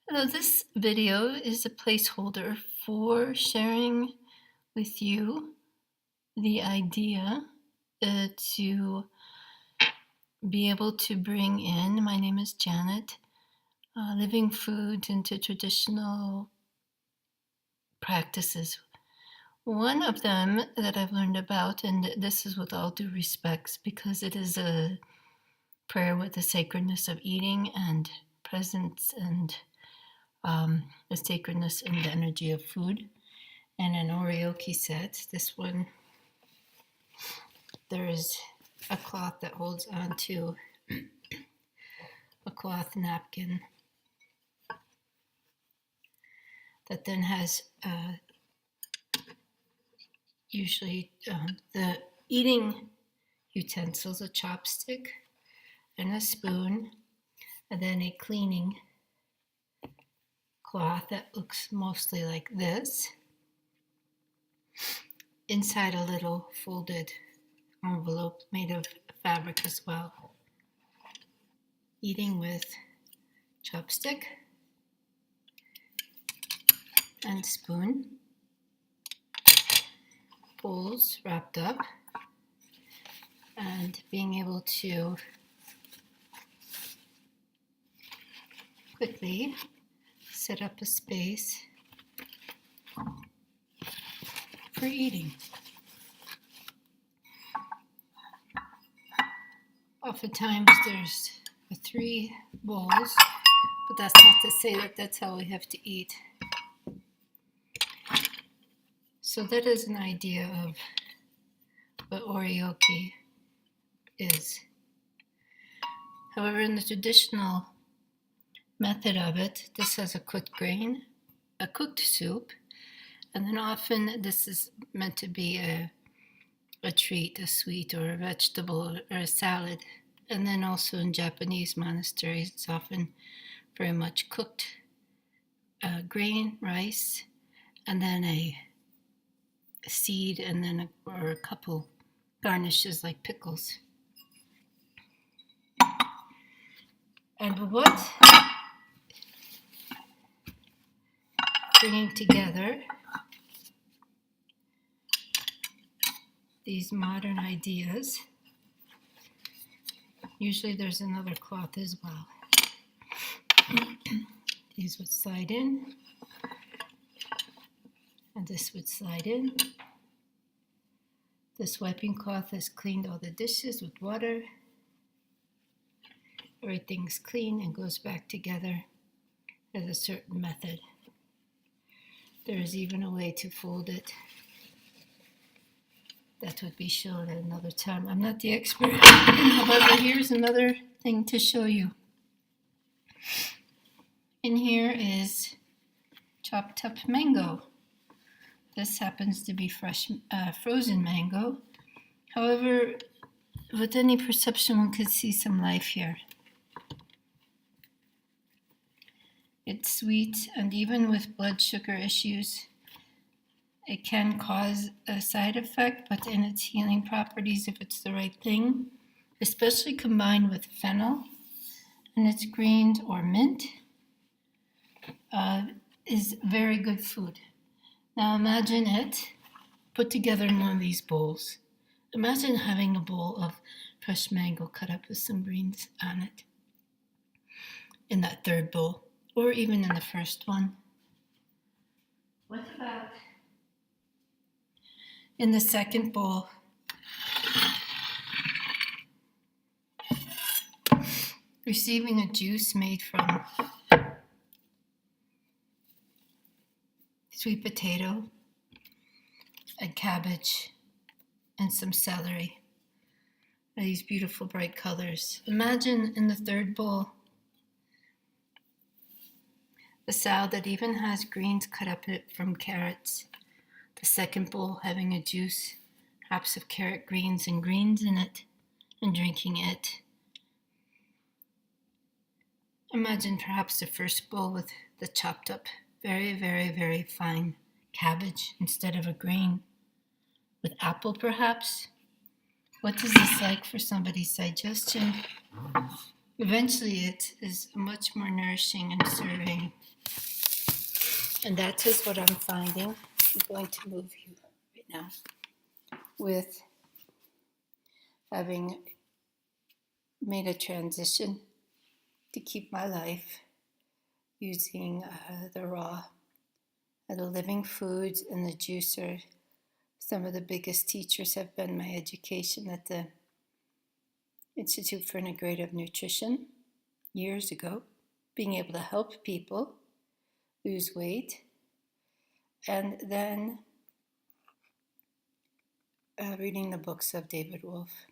This video is a placeholder for sharing with you the idea to be able to bring in, my name is Janet, living food into traditional practices. One of them that I've learned about, and this is with all due respects because it is a prayer with the sacredness of eating and presence and the sacredness and the energy of food. And an Oryoki set, this one, there is a cloth that holds onto a cloth napkin that then has usually the eating utensils, a chopstick and a spoon, and then a cleaning cloth that looks mostly like this. Inside a little folded envelope made of fabric as well. Eating with chopstick and spoon. Bowls wrapped up. And being able to quickly set up a space for eating. Oftentimes there's 3 bowls, but that's not to say that that's how we have to eat. So that is an idea of what Oryoki is. However, in the traditional method of it, this has a cooked grain, a cooked soup, and then often this is meant to be a treat, a sweet or a vegetable or a salad. And then also in Japanese monasteries, it's often very much cooked grain, rice, and then a seed, and then or a couple garnishes like pickles. And what bringing together these modern ideas, usually there's another cloth as well. These would slide in, and this would slide in. This wiping cloth has cleaned all the dishes with water. Everything's clean and goes back together as a certain method. There is even a way to fold it. That would be shown at another time. I'm not the expert. However, here's another thing to show you. In here is chopped up mango. This happens to be fresh, frozen mango. However, with any perception, one could see some life here. It's sweet, and even with blood sugar issues, it can cause a side effect, but in its healing properties, if it's the right thing, especially combined with fennel and its greens or mint, is very good food. Now imagine it put together in one of these bowls. Imagine having a bowl of fresh mango cut up with some greens on it in that third bowl, or even in the first one. What about in the second bowl? Receiving a juice made from sweet potato and cabbage and some celery. These beautiful bright colors. Imagine in the third bowl the salad that even has greens cut up from carrots. The second bowl having a juice, perhaps of carrot greens and greens in it, and drinking it. Imagine perhaps the first bowl with the chopped up, very, very, very fine cabbage instead of a grain, with apple perhaps. What is this like for somebody's digestion? eventually it is much more nourishing and serving. And that is what I'm finding. I'm going to move you right now with having made a transition to keep my life using the living foods and the juicer. Some of the biggest teachers have been my education at the Institute for Integrative Nutrition years ago, being able to help people lose weight, and then reading the books of David Wolfe.